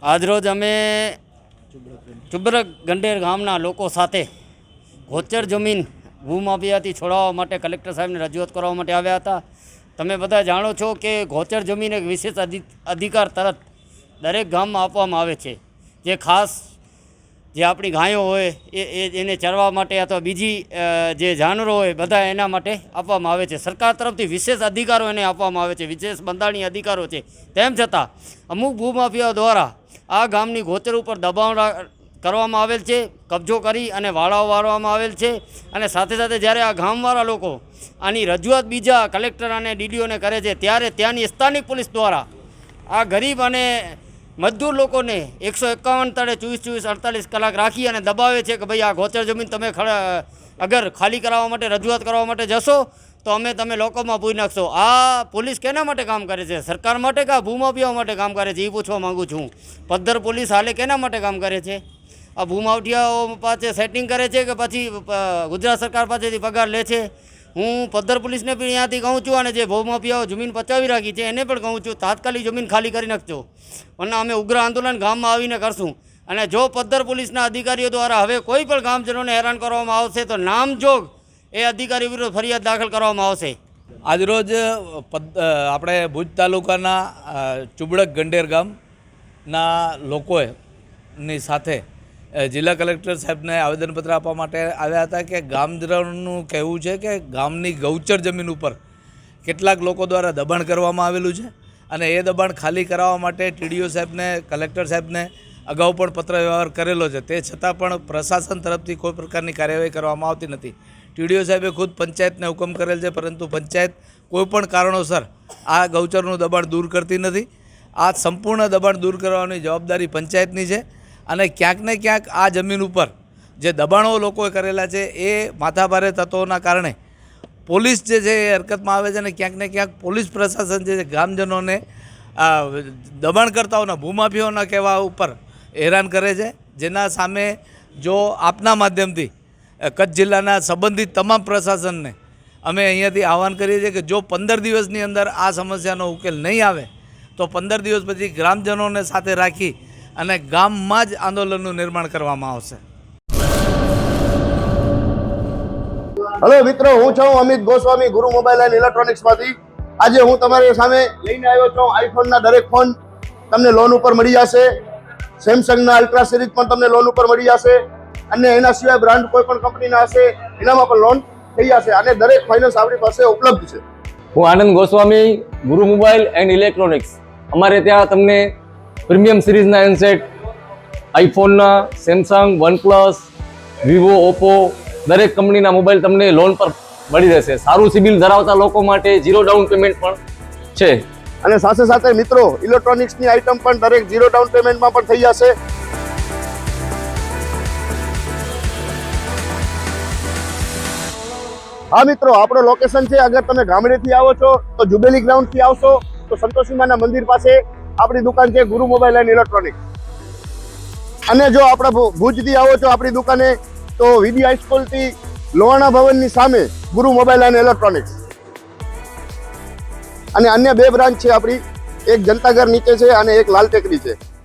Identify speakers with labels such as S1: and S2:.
S1: આજરોજ અમે ચુબ્રક ગંઢેર ગામના લોકો સાથે ગોચર જમીન ભૂમાફિયાથી છોડાવવા માટે કલેક્ટર સાહેબને રજૂઆત કરવા માટે આવ્યા હતા. તમે બધા જાણો છો કે ગોચર જમીન એક વિશેષ અધિકાર તરત દરેક ગામમાં આપવામાં આવે છે, જે ખાસ જે આપણી ગાયો હોય એને ચરવા માટે અથવા બીજી જે જાનવરો હોય બધા એના માટે આપવામાં આવે છે. સરકાર તરફથી વિશેષ અધિકારો એને આપવામાં આવે છે, વિશેષ બંધારણીય અધિકારો છે. તેમ છતાં અમુક ભૂમાફિયાઓ દ્વારા આ ગામની ગોચર ઉપર દબાણ કરવામાં આવેલ છે, કબજો કરી અને વાળાઓ વાળવામાં આવેલ છે. અને સાથે સાથે જ્યારે આ ગામવાળા લોકો આની રજૂઆત બીજા કલેક્ટર અને ડીડીઓને કરે છે ત્યારે ત્યાંની સ્થાનિક પોલીસ દ્વારા આ ગરીબ અને મજદૂર લોકોને 151 તળે 24-48 કલાક રાખી અને દબાવે છે કે ભાઈ આ ગોચર જમીન તમે અગર ખાલી કરાવવા માટે રજૂઆત કરવા માટે જશો તો અમે તમે લોકોમાં પૂરી નાખશો. આ પોલીસ કેના માટે કામ કરે છે? સરકાર માટે કે આ ભૂમાફિયાઓ માટે કામ કરે છે એ પૂછવા માગું છું. પદ્ધર પોલીસ હાલે કેના માટે કામ કરે છે? આ ભૂમાફિયાઓ પાસે સેટિંગ કરે છે કે પછી ગુજરાત સરકાર પાસેથી પગાર લે છે? હું પદ્ધર પોલીસને પણ અહીંયાથી કહું છું અને જે ભૂમાફિયાઓ જમીન પચાવી રાખી છે એને પણ કહું છું તાત્કાલિક જમીન ખાલી કરી નાખજો, અને અમે ઉગ્ર આંદોલન ગામમાં આવીને કરશું. અને જો પદ્ધર પોલીસના અધિકારીઓ દ્વારા હવે કોઈ પણ ગામજનોને હેરાન કરવામાં આવશે તો નામજોગ એ અધિકારી વિરુદ્ધ ફરિયાદ દાખલ કરવામાં આવશે.
S2: આજરોજ આપણે ભુજ તાલુકાના ચુબડક ગંઢેર ગામના લોકોની સાથે જિલ્લા કલેક્ટર સાહેબને આવેદનપત્ર આપવા માટે આવ્યા હતા કે ગામજનોનું કહેવું છે કે ગામની ગૌચર જમીન ઉપર કેટલાક લોકો દ્વારા દબાણ કરવામાં આવેલું છે અને એ દબાણ ખાલી કરાવવા માટે ટીડીઓ સાહેબને કલેક્ટર સાહેબને અગાઉ પણ પત્ર વ્યવહાર કરેલો છે. તે છતાં પણ પ્રશાસન તરફથી કોઈ પ્રકારની કાર્યવાહી કરવામાં આવતી નથી. ટીડીઓ સાહેબે ખુદ પંચાયતને હુકમ કરેલ છે, પરંતુ પંચાયત કોઈપણ કારણોસર આ ગૌચરનું દબાણ દૂર કરતી નથી. આ સંપૂર્ણ દબાણ દૂર કરવાની જવાબદારી પંચાયતની છે અને ક્યાંક ને ક્યાંક આ જમીન ઉપર જે દબાણો લોકોએ કરેલા છે એ માથાભારે તત્વોના કારણે પોલીસ જે છે એ હરકતમાં આવે છે અને ક્યાંક ને ક્યાંક પોલીસ પ્રશાસન જે છે ગામજનોને દબાણકર્તાઓના ભૂમાફિયાઓના કહેવા ઉપર હેરાન કરે છે. જેના સામે જો આપના માધ્યમથી કચ્છ જિલ્લાના સંબંધિત તમામ પ્રશાસનને અમે અહીંયાથી આહવાન કરીએ છીએ કે જો 15 દિવસની અંદર આ સમસ્યાનો ઉકેલ નહીં આવે તો 15 દિવસ પછી ગ્રામજનોને સાથે રાખી અને ગામમાં જ આંદોલનનું નિર્માણ કરવામાં આવશે.
S3: હેલો મિત્રો, હું છું અમિત ગોસ્વામી, ગુરુ મોબાઈલ એન્ડ ઇલેક્ટ્રોનિક્સમાંથી. આજે હું તમારી સામે લઈને આવ્યો છું આઈફોનના દરેક ફોન તમને લોન ઉપર મળી જશે. સેમસંગના અલ્ટ્રા સિરીઝ પણ તમને લોન ઉપર મળી જશે અને એના સિવાય બ્રાન્ડ કોઈ પણ કંપનીના હશે એનામાં પણ લોન થઈ જશે અને દરેક ફાઇનાન્સ આપણી પાસે ઉપલબ્ધ છે.
S4: હું આનંદ ગોસ્વામી, ગુરુ મોબાઈલ એન્ડ ઇલેક્ટ્રોનિક્સ. અમારે ત્યાં તમને પ્રીમિયમ સિરીઝના હેન્ડસેટ, આઈફોનના, સેમસંગ, વનપ્લસ, વિવો, ઓપ્પો દરેક કંપનીના મોબાઈલ તમને લોન પર મળી રહેશે. સારું સિબિલ ધરાવતા લોકો માટે 0 ડાઉન પેમેન્ટ પણ છે.
S3: અને સાથે સાથે મિત્રો ઇલેક્ટ્રોનિક્સની આઇટમ પણ દરેક 0 ડાઉન પેમેન્ટમાં પણ થઈ જશે. હા મિત્રો, આપણો લોકેશન છે, અગર તમે ગામડેથી આવો છો તો જુબેલી ગ્રાઉન્ડથી આવશો તો સંતોષીમાના મંદિર પાસે આપણી દુકાન છે ગુરુ મોબાઈલ એન્ડ ઇલેક્ટ્રોનિક્સ. અને જો આપણે ભુજથી આવો છો આપણી દુકાને તો વીડી હાઈસ્કૂલથી લોહાણા ભવનની સામે ગુરુ મોબાઈલ એન્ડ ઇલેક્ટ્રોનિક્સ. અને અન્ય 2 બ્રાન્ચ છે આપણી, એક જનતાગર નીચે છે અને એક લાલ ટેકરી છે.